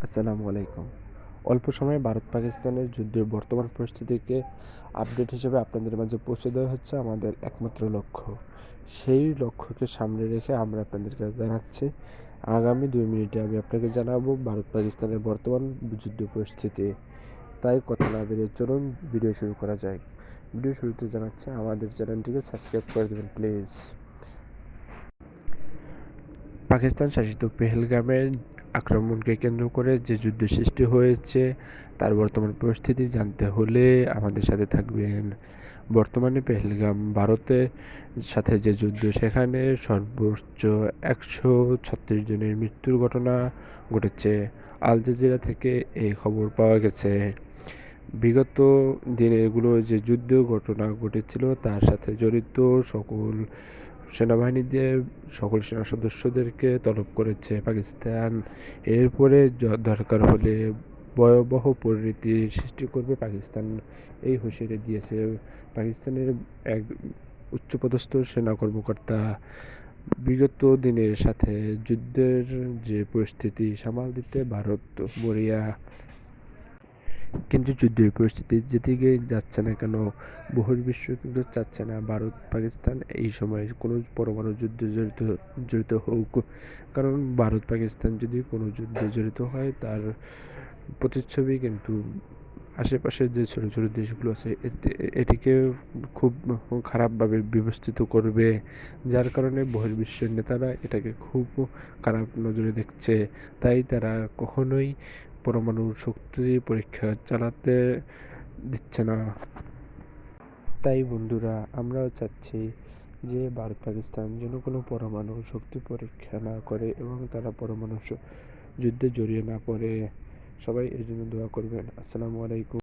আসসালামু আলাইকুম। অল্প সময়ে ভারত-পাকিস্তানের যুদ্ধের বর্তমান পরিস্থিতিকে আপডেট হিসেবে আপনাদের মাঝে পৌঁছে দেওয়া হচ্ছে আমাদের একমাত্র লক্ষ্য। সেই লক্ষ্যকে সামনে রেখে আমরা আপনাদেরকে জানাচ্ছি, আগামী 2 মিনিটে আমি আপনাকে জানাবো ভারত-পাকিস্তানের বর্তমান যুদ্ধ পরিস্থিতি। তাই কথা না বেরিয়ে চলুন ভিডিও শুরু করা যাক। ভিডিও শুরুতে জানাচ্ছি আমাদের চ্যানেলটিকে সাবস্ক্রাইব করে দেবেন প্লিজ। পাকিস্তান শাসিত পেহেলগামের আক্রমণকে কেন্দ্র করে যে যুদ্ধ সৃষ্টি হয়েছে তার বর্তমান পরিস্থিতি জানতে হলে আমাদের সাথে থাকবেন। বর্তমানে পেহেলগাম ভারতের সাথে যে যুদ্ধ, সেখানে সর্বোচ্চ 136 জনের মৃত্যুর ঘটনা ঘটেছে। আল জাজিরা থেকে এই খবর পাওয়া গেছে। বিগত দিনে এগুলো যে যুদ্ধ ঘটনা ঘটেছিল তার সাথে জড়িত সকল সেনাবাহিনীদের সকল সেনা সদস্যদেরকে তলব করেছে পাকিস্তান। এরপরে দরকার হলে ভয়াবহ পরিণতির সৃষ্টি করবে পাকিস্তান, এই হুঁশিয়ারি দিয়েছে পাকিস্তানের এক উচ্চপদস্থ সেনা কর্মকর্তা। বিগত দিনের সাথে যুদ্ধের যে পরিস্থিতি সামাল দিতে ভারত মরিয়া, কিন্তু যুদ্ধের পরিস্থিতি যেদিকে যাচ্ছে না কেন, বহির্বিশ্ব কিন্তু চাচ্ছে না ভারত পাকিস্তান এই সময় কোনো পরমাণু যুদ্ধে জড়িত হোক। কারণ ভারত পাকিস্তান যদি কোনো যুদ্ধে জড়িত হয়, তার প্রতিচ্ছবি কিন্তু আশেপাশের যে ছোট ছোট দেশগুলো আছে এটিকে খুব খারাপভাবে বিবেচিত করবে। যার কারণে বহির্বিশ্বের নেতারা এটাকে খুব খারাপ নজরে দেখছে। তাই তারা কখনোই পরমাণু শক্তি পরীক্ষা চালাতে দিচ্ছে না। তাই বন্ধুরা, আমরাও চাচ্ছি যে ভারত পাকিস্তান যেন কোনো পরমাণু শক্তি পরীক্ষা না করে এবং তারা পরমাণু যুদ্ধে জড়িয়ে না পড়ে। সবাই এর জন্য দোয়া করবেন। আসসালামু আলাইকুম।